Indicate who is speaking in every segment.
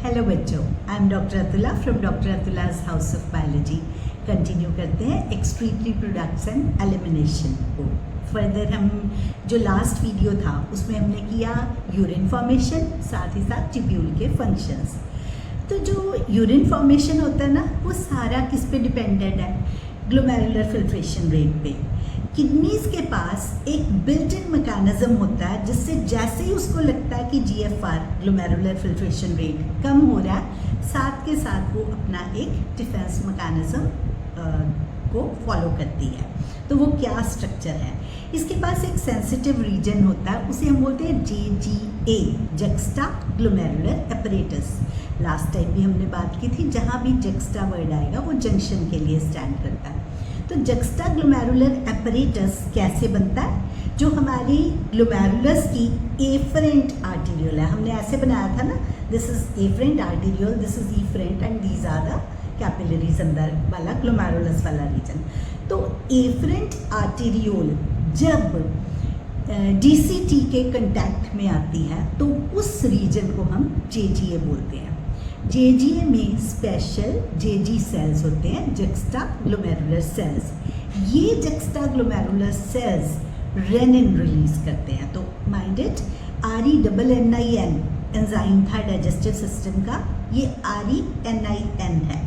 Speaker 1: Hello बच्चों, I am doctor Atula from doctor Atula's house of biology. Continue करते हैं excretory products and elimination को। Further हम जो लास्ट वीडियो था उसमें हमने किया यूरिन फॉर्मेशन, साथ ही साथ ट्यूब्यूल के फंक्शंस। तो जो यूरिन फॉर्मेशन होता है ना, वो सारा किस पे डिपेंडेंट है? ग्लोमेरुलर फिल्ट्रेशन रेट पे। किडनीज के पास एक बिल्ट इन मैकेनिज्म होता है जिससे जैसे ही उसको लगता है कि GFR ग्लोमेरुलर फिल्ट्रेशन रेट कम हो रहा है, साथ के साथ वो अपना एक डिफेंस मैकेनिज्म को फॉलो करती है। तो वो क्या स्ट्रक्चर है? इसके पास एक सेंसिटिव रीजन होता है, उसे हम बोलते हैं JGA, juxta glomerular apparatus. Last time भी हमने बात की थी, जहाँ भी जक्स्टा वर्ड आएगा वो जंक्शन के लिए स्टैंड करता है। तो जक्स्टा ग्लोमेरुलर एपरेटस कैसे बनता है? जो हमारी ग्लोमेरुलस की एफरेंट आर्टीरियल है, हमने ऐसे बनाया था ना, this is efferent arteriole, this is efferent and these are the capillaries अंदर वाला ग्लोमेरुलस वाला रीजन। तो एफरेंट आर्टीरियल जब DCT के कंटैक्ट में आती है तो उस रीजन को हम JGA बोलते हैं। JGA में स्पेशल JG सेल्स होते हैं, जक्स्टा ग्लोमेरुलर सेल्स। ये juxta glomerular cells renin release करते हैं। तो माइंड इट, RENNIN एंजाइम था डाइजेस्टिव सिस्टम का, ये RENIN है।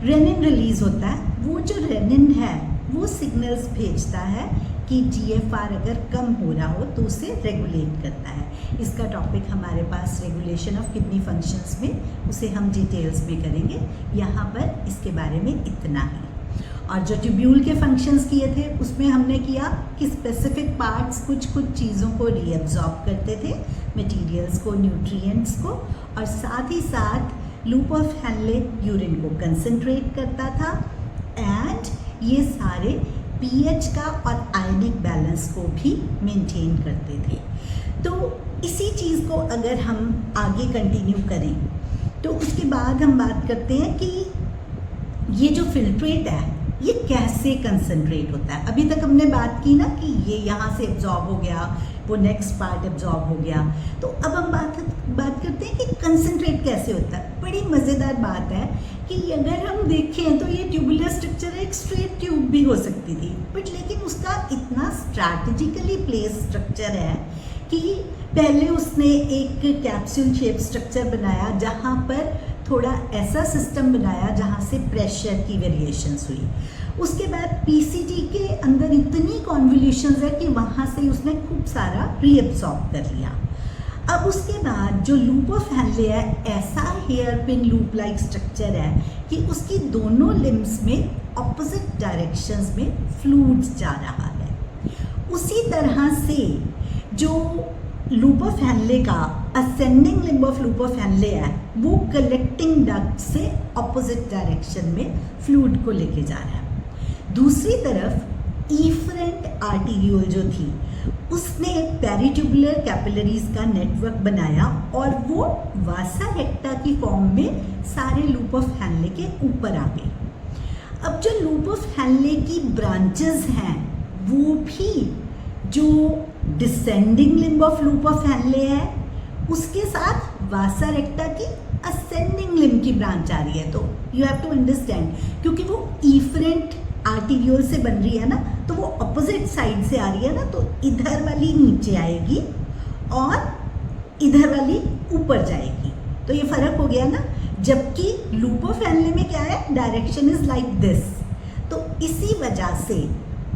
Speaker 1: रेनिन रिलीज होता है। वो जो रेनिन है वो सिग्नल्स भेजता है कि GFR अगर कम हो रहा हो तो उसे रेगुलेट करता है। इसका टॉपिक हमारे पास रेगुलेशन ऑफ किडनी फंक्शंस में, उसे हम डिटेल्स में करेंगे। यहाँ पर इसके बारे में इतना ही। और जो ट्यूब्यूल के फंक्शंस किए थे उसमें हमने किया कि स्पेसिफिक पार्ट्स कुछ चीज़ों को रीअब्जॉर्ब करते थे, मटीरियल्स को, न्यूट्रिएंट्स को, और साथ ही साथ लूप ऑफ हैनले यूरिन को कंसंट्रेट करता था एंड ये सारे pH का और आयनिक बैलेंस को भी मेंटेन करते थे। तो इसी चीज़ को अगर हम आगे कंटिन्यू करें तो उसके बाद हम बात करते हैं कि ये जो फिल्ट्रेट है ये कैसे कंसंट्रेट होता है। अभी तक हमने बात की ना कि ये यहाँ से एब्जॉर्ब हो गया, वो नेक्स्ट पार्ट एब्जॉर्ब हो गया। तो अब हम बात करते हैं कि कंसंट्रेट कैसे होता है। बड़ी मज़ेदार बात है कि अगर हम देखें तो ये ट्यूबुलर स्ट्रक्चर एक स्ट्रेट ट्यूब भी हो सकती थी, बट लेकिन उसका इतना स्ट्रैटेजिकली प्लेस स्ट्रक्चर है कि पहले उसने एक कैप्सूल शेप स्ट्रक्चर बनाया, जहाँ पर थोड़ा ऐसा सिस्टम बनाया जहाँ से प्रेशर की वेरिएशंस हुई। उसके बाद PCT के अंदर इतनी कॉन्वोल्यूशंस है कि वहाँ से उसने खूब सारा रीअब्सॉर्ब कर लिया। अब उसके बाद जो लूप ऑफ हैनले है, ऐसा hair pin loop like structure है कि उसकी दोनों लिम्स में ऑपोजिट डायरेक्शंस में फ्लूइड्स जा रहा है। उसी तरह से जो लूप ऑफ हैनले का ascending limb of loop of Henle है, वो कलेक्टिंग डक्ट से ऑपोजिट डायरेक्शन में फ्लूइड को लेके जा रहा है। दूसरी तरफ इफरेंट आर्टीरियोल जो थी, उसने पेरिट्यूबुलर कैपिलरीज का नेटवर्क बनाया और वो वासा रेक्टा की फॉर्म में सारे लूप ऑफ हैनले के ऊपर आ गई। अब जो लूप ऑफ हैनले की ब्रांचेस हैं वो भी जो descending limb of loop of Henle है उसके साथ वासा रेक्टा की असेंडिंग लिम्ब की ब्रांच आ रही है। तो यू हैव टू अंडरस्टैंड, क्योंकि वो इफरेंट आर्टीरियोल से बन रही है ना, तो वो अपोजिट साइड से आ रही है ना, तो इधर वाली नीचे आएगी और इधर वाली ऊपर जाएगी। तो ये फर्क हो गया ना। जबकि लूप ऑफ हैनले में क्या है, डायरेक्शन इज लाइक दिस। तो इसी वजह से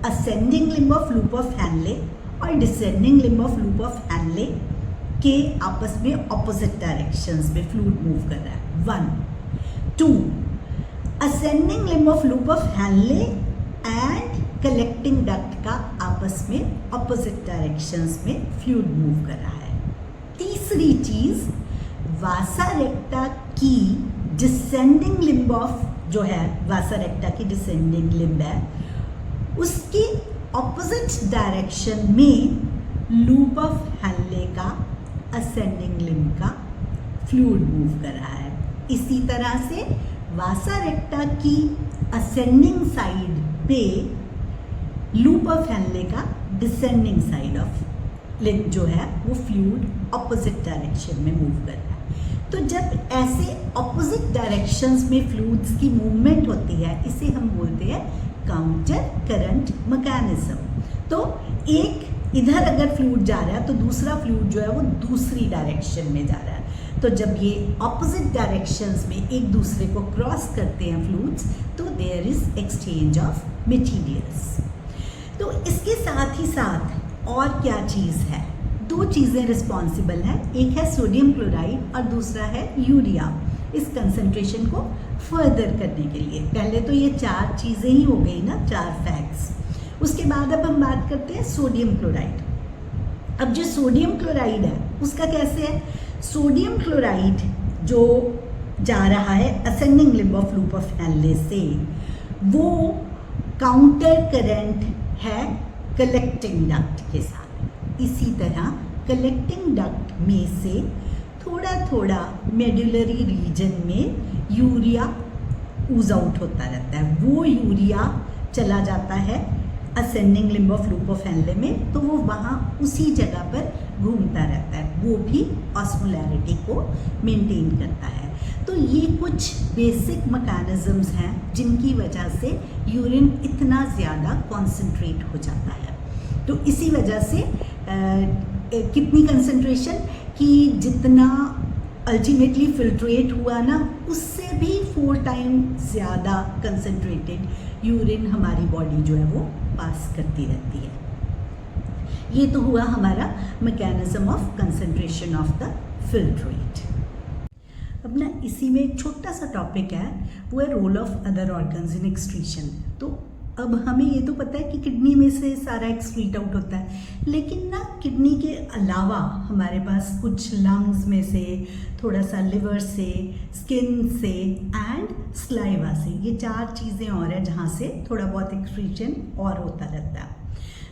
Speaker 1: ascending limb of loop of Henle और descending limb of loop of Henle के आपस में ऑपोजिट डायरेक्शंस में फ्लूइड मूव कर रहा है। 1 2 ascending limb of loop of Henle and collecting duct का आपस में ऑपोजिट डायरेक्शंस में फ्लूइड मूव कर रहा है। तीसरी चीज, वासा रेक्टा की डिसेंडिंग लिम्ब ऑफ जो है, वासा रेक्टा की डिसेंडिंग लिम्ब है, उसके ऑपोजिट डायरेक्शन में लूप ऑफ हैनले का असेंडिंग लिम्ब का फ्लूइड मूव कर रहा है। इसी तरह से वासा रेक्टा की असेंडिंग साइड पे लूप ऑफ हैनले का डिसेंडिंग साइड ऑफ लिम्ब जो है वो फ्लूइड ऑपोजिट डायरेक्शन में मूव कर रहा है। तो जब ऐसे ऑपोजिट डायरेक्शंस में फ्लूइड्स की मूवमेंट होती है, इसे हम बोलते हैं काउंटर करंट मैकेनिज्म। तो एक इधर अगर फ्लूइड जा रहा है तो दूसरा फ्लूइड जो है वो दूसरी डायरेक्शन में जा रहा है। तो जब ये ऑपोजिट डायरेक्शंस में एक दूसरे को क्रॉस करते हैं फ्लूइड्स, तो there is exchange of materials. तो इसके साथ ही साथ और क्या चीज़ है? दो चीज़ें रिस्पॉन्सिबल हैं, एक है सोडियम क्लोराइड और दूसरा है यूरिया, इस कंसंट्रेशन को फर्दर करने के लिए। पहले तो ये 4 चीज़ें ही हो गई ना, 4 फैक्ट्स। उसके बाद अब हम बात करते हैं सोडियम क्लोराइड। अब जो सोडियम क्लोराइड है उसका कैसे है? सोडियम क्लोराइड जो जा रहा है ascending limb of loop of Henle से, वो काउंटर करंट है कलेक्टिंग डक्ट के साथ। इसी तरह कलेक्टिंग डक्ट में से थोड़ा थोड़ा मेडुलरी रीजन में यूरिया ऊज आउट होता रहता है। वो यूरिया चला जाता है ascending limb of loop of Henle में, तो वो वहाँ उसी जगह पर घूमता रहता है, वो भी ऑस्मोलैरिटी को मेंटेन करता है। तो ये कुछ बेसिक मैकेनिज्म्स हैं जिनकी वजह से यूरिन इतना ज़्यादा कॉन्सेंट्रेट हो जाता है। तो इसी वजह से कितनी कंसंट्रेशन कि जितना अल्टीमेटली फिल्ट्रेट हुआ ना, उससे भी 4 टाइम ज़्यादा कंसंट्रेटेड यूरिन हमारी बॉडी जो है वो पास करती रहती है। ये तो हुआ हमारा mechanism of concentration of the filtrate. अब ना इसी में एक छोटा सा टॉपिक है, वो है role of other organs in excretion. तो अब हमें ये तो पता है कि किडनी में से सारा एक्सक्रीट आउट होता है, लेकिन ना किडनी के अलावा हमारे पास कुछ लंग्स में से, थोड़ा सा लिवर से, स्किन से एंड स्लाइवा से, ये 4 चीज़ें और हैं जहाँ से थोड़ा बहुत एक्सक्रीशन और होता रहता है।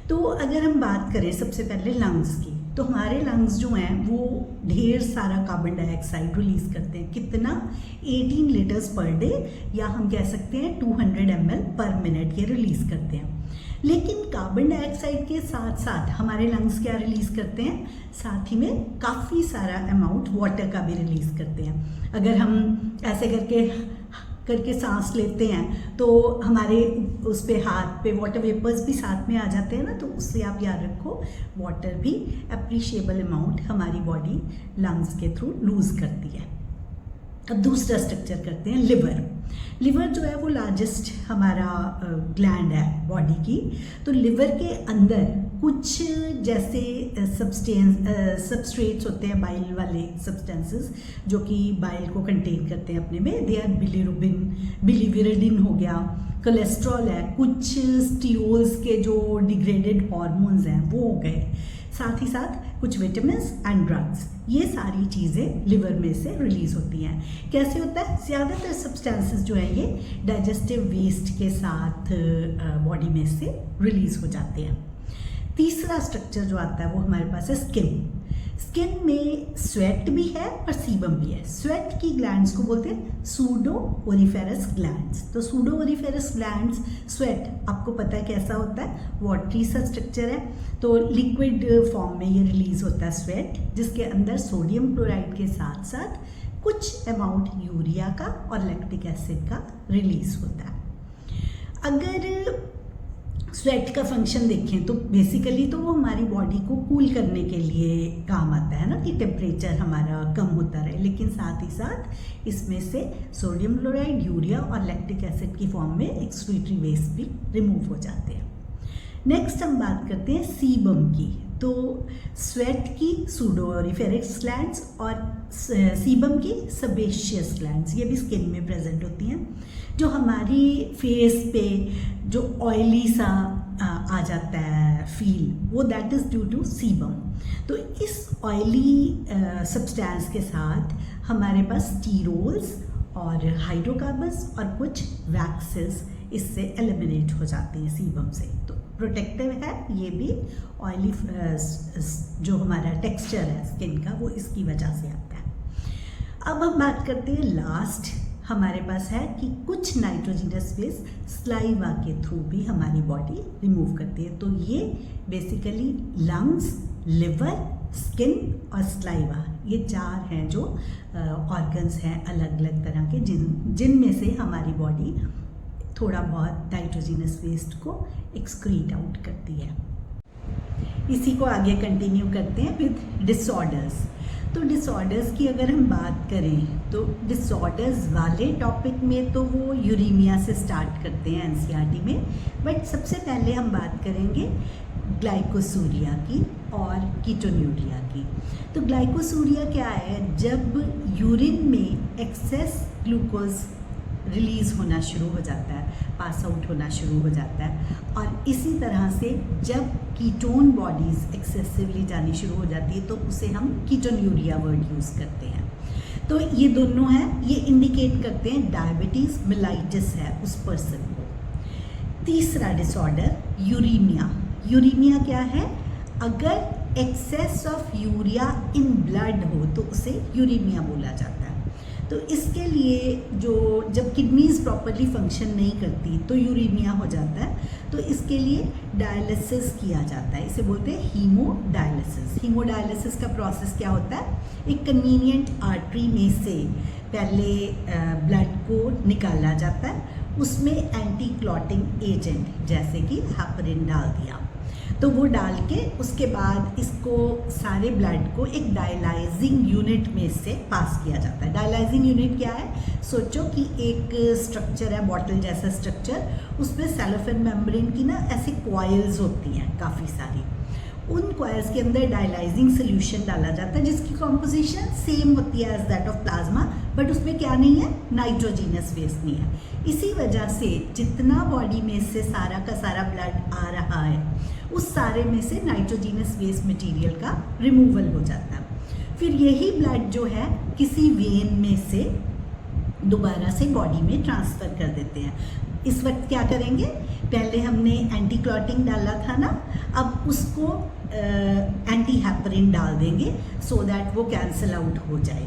Speaker 1: तो अगर हम बात करें सबसे पहले लंग्स की, तो हमारे लंग्स जो हैं वो ढेर सारा कार्बन डाइऑक्साइड रिलीज़ करते हैं। कितना? 18 लीटर्स पर डे, या हम कह सकते हैं 200 ml पर मिनट ये रिलीज़ करते हैं। लेकिन कार्बन डाइऑक्साइड के साथ साथ हमारे लंग्स क्या रिलीज़ करते हैं? साथ ही में काफ़ी सारा अमाउंट वाटर का भी रिलीज़ करते हैं। अगर हम ऐसे करके सांस लेते हैं तो हमारे उस पे हाथ पे वाटर वेपर्स भी साथ में आ जाते हैं ना, तो उससे आप याद रखो वाटर भी अप्रिशिएबल अमाउंट हमारी बॉडी लंग्स के थ्रू लूज़ करती है। अब दूसरा स्ट्रक्चर करते हैं लिवर। लिवर जो है वो लार्जेस्ट हमारा ग्लैंड है बॉडी की। तो लिवर के अंदर कुछ जैसे सबस्ट्रेट्स होते हैं, बाइल वाले सब्सटेंसेस जो कि बाइल को कंटेन करते हैं अपने में। दे आर बिलीरुबिन, बिलीविरिडिन हो गया, कोलेस्ट्रॉल है, कुछ स्टीरोल्स के जो डिग्रेडेड हार्मोन्स हैं वो हो गए, साथ ही साथ कुछ विटामिन्स एंड ड्रग्स। ये सारी चीज़ें लिवर में से रिलीज़ होती हैं। कैसे होता है? ज़्यादातर सब्सटेंसेस जो है ये डाइजेस्टिव वेस्ट के साथ बॉडी में से रिलीज़ हो जाते हैं। तीसरा स्ट्रक्चर जो आता है वो हमारे पास है स्किन। स्किन में स्वेट भी है और सीबम भी है। स्वेट की ग्लैंड्स को बोलते हैं सूडो ओरिफेरस ग्लैंड्स। तो सूडो ओरिफेरस ग्लैंड्स, स्वेट आपको पता है कैसा होता है, वाटरी सा स्ट्रक्चर है। तो लिक्विड फॉर्म में ये रिलीज होता है स्वेट, जिसके अंदर सोडियम क्लोराइड के साथ साथ कुछ अमाउंट यूरिया का और लैक्टिक एसिड का रिलीज होता है। अगर स्वेट का फंक्शन देखें तो बेसिकली तो वो हमारी बॉडी को कूल करने के लिए काम आता है ना, कि टेम्परेचर हमारा कम होता रहे, लेकिन साथ ही साथ इसमें से सोडियम क्लोराइड, यूरिया और लैक्टिक एसिड की फॉर्म में एक्सक्रीटरी वेस्ट भी रिमूव हो जाते हैं। नेक्स्ट हम बात करते हैं सीबम की। तो स्वेट की सूडोरिफेरस ग्लैंड्स और सीबम की सेबेशियस ग्लैंड्स, ये भी स्किन में प्रेजेंट होती हैं। जो हमारी फेस पे जो ऑयली सा आ जाता है फील, वो that is due to sebum. तो इस ऑयली सब्सटेंस के साथ हमारे पास स्टीरोल्स और हाइड्रोकार्बन्स और कुछ वैक्सेस इससे एलिमिनेट हो जाते हैं सीबम से। तो प्रोटेक्टिव है ये भी। ऑयली जो हमारा टेक्सचर है स्किन का वो इसकी वजह से आता है। अब हम बात करते हैं लास्ट हमारे पास है कि कुछ नाइट्रोजनस वेस्ट स्लाइवा के थ्रू भी हमारी बॉडी रिमूव करती है। तो ये बेसिकली लंग्स, लिवर, स्किन और स्लाइवा, ये 4 हैं जो ऑर्गन्स हैं अलग अलग तरह के जिनमें से हमारी बॉडी थोड़ा बहुत नाइट्रोजिनस वेस्ट को एक्सक्रीट आउट करती है। इसी को आगे कंटिन्यू करते हैं विद डिसऑर्डर्स। तो डिसऑर्डर्स की अगर हम बात करें तो डिसऑर्डर्स वाले टॉपिक में तो वो यूरीमिया से स्टार्ट करते हैं एनसीईआरटी में, बट सबसे पहले हम बात करेंगे ग्लाइकोसूरिया की और कीटोन्यूरिया की। तो ग्लाइकोसूरिया क्या है? जब यूरिन में एक्सेस ग्लूकोज रिलीज़ होना शुरू हो जाता है, पास आउट होना शुरू हो जाता है, और इसी तरह से जब कीटोन बॉडीज़ एक्सेसिवली जानी शुरू हो जाती है तो उसे हम कीटोन्यूरिया वर्ड यूज़ करते हैं। तो ये दोनों हैं, ये इंडिकेट करते हैं डायबिटीज़ मेलाइटिस है उस पर्सन को। तीसरा डिसऑर्डर यूरीमिया। यूरीमिया क्या है? अगर excess of urea in blood हो तो उसे यूरीमिया बोला जाता है। तो इसके लिए जो जब किडनीज प्रॉपरली फंक्शन नहीं करती तो यूरीमिया हो जाता है, तो इसके लिए डायलिसिस किया जाता है, इसे बोलते हैं हीमोडायलिसिस। हीमोडायलिसिस का प्रोसेस क्या होता है? एक कन्वीनियंट आर्टरी में से पहले ब्लड को निकाला जाता है, उसमें एंटी क्लॉटिंग एजेंट जैसे कि हेपरिन डाल दिया, तो वो डाल के उसके बाद इसको सारे ब्लड को एक डायलाइजिंग यूनिट में से पास किया जाता है। डायलाइजिंग यूनिट क्या है? सोचो कि एक स्ट्रक्चर है, बॉटल जैसा स्ट्रक्चर, उसमें सेलोफेन मेम्ब्रेन की ना ऐसी कॉइल्स होती हैं काफ़ी सारी, उन कॉइल्स के अंदर डायलाइजिंग सोल्यूशन डाला जाता है जिसकी कॉम्पोजिशन सेम होती है as that of plasma, but उसमें क्या नहीं है? नाइट्रोजीनस वेस्ट नहीं है। इसी वजह से जितना बॉडी में से सारा का सारा ब्लड आ रहा है उस सारे में से नाइट्रोजीनस वेस्ट मटेरियल का रिमूवल हो जाता है। फिर यही ब्लड जो है किसी वेन में से दोबारा से बॉडी में ट्रांसफ़र कर देते हैं। इस वक्त क्या करेंगे? पहले हमने एंटी क्लॉटिंग डाला था ना, अब उसको एंटी हेपरिन डाल देंगे सो दैट वो कैंसल आउट हो जाए,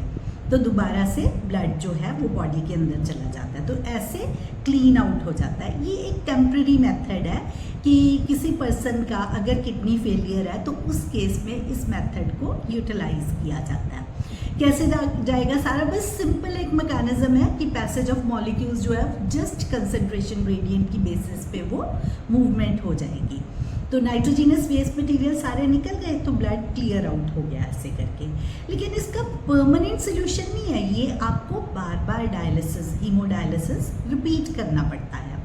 Speaker 1: तो दोबारा से ब्लड जो है वो बॉडी के अंदर चला जाता है, तो ऐसे क्लीन आउट हो जाता है। ये एक टेम्प्रेरी मेथड है कि किसी पर्सन का अगर किडनी फेलियर है तो उस केस में इस मेथड को यूटिलाइज किया जाता है। कैसे जाएगा सारा? बस सिंपल एक मैकेनिज्म है कि पैसेज ऑफ मॉलिक्यूल्स जो है जस्ट कंसंट्रेशन ग्रेडियंट की बेसिस पे वो मूवमेंट हो जाएगी। तो नाइट्रोजीनस वेस्ट मटेरियल सारे निकल गए तो ब्लड क्लियर आउट हो गया ऐसे करके। लेकिन इसका परमानेंट सोल्यूशन नहीं है, ये आपको बार बार डायलिसिस, हीमोडायलिसिस रिपीट करना पड़ता है।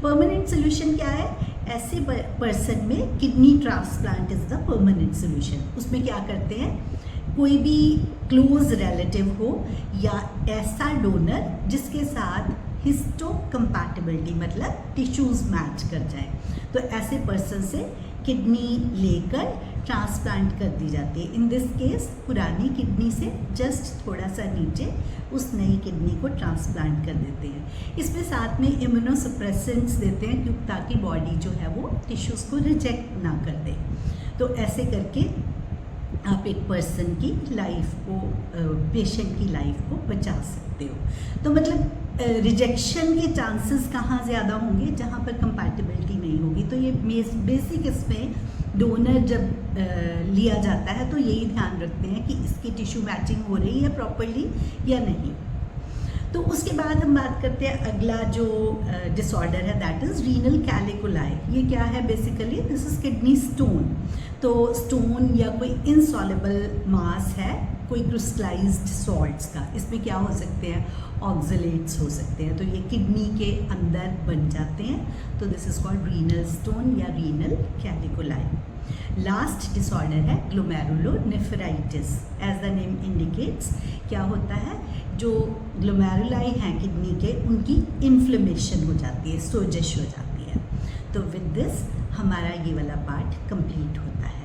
Speaker 1: परमानेंट सोल्यूशन क्या है? ऐसे पर्सन में kidney transplant is the permanent solution. उसमें क्या करते हैं? कोई भी क्लोज रिलेटिव हो या ऐसा डोनर जिसके साथ हिस्टो कंपैटिबिलिटी मतलब टिश्यूज मैच कर जाए, तो ऐसे पर्सन से किडनी लेकर ट्रांसप्लांट कर दी जाती है। इन दिस केस पुरानी किडनी से जस्ट थोड़ा सा नीचे उस नई किडनी को ट्रांसप्लांट कर देते हैं। इसमें साथ में इम्यूनोसप्रेसेंट्स देते हैं क्योंकि ताकि बॉडी जो है वो टिश्यूज़ को रिजेक्ट ना कर दे। तो ऐसे करके आप एक पर्सन की लाइफ को, पेशेंट की लाइफ को बचा सकते हो। तो मतलब रिजेक्शन के चांसेस कहाँ ज़्यादा होंगे? जहाँ पर कंपैटिबिलिटी नहीं होगी। तो ये बेसिक इसमें डोनर जब लिया जाता है तो यही ध्यान रखते हैं कि इसकी टिश्यू मैचिंग हो रही है प्रॉपरली या नहीं। तो उसके बाद हम बात करते हैं अगला जो डिसऑर्डर है, दैट इज़ रीनल कैलिकुलाई। ये क्या है? Basically this is kidney stone. तो स्टोन या कोई इनसॉल्युबल मास है, कोई क्रिस्टलाइज्ड सॉल्ट्स का, इसमें क्या हो सकते हैं? ऑक्सलेट्स हो सकते हैं, तो ये किडनी के अंदर बन जाते हैं, तो this is called renal stone या रीनल कैलिकुलाई। लास्ट डिसऑर्डर है glomerulonephritis. As the name indicates, क्या होता है? जो ग्लोमेरुलाई हैं किडनी के, उनकी इन्फ्लेमेशन हो जाती है, सोजिश हो जाती है। तो विद दिस हमारा ये वाला पार्ट कंप्लीट होता है।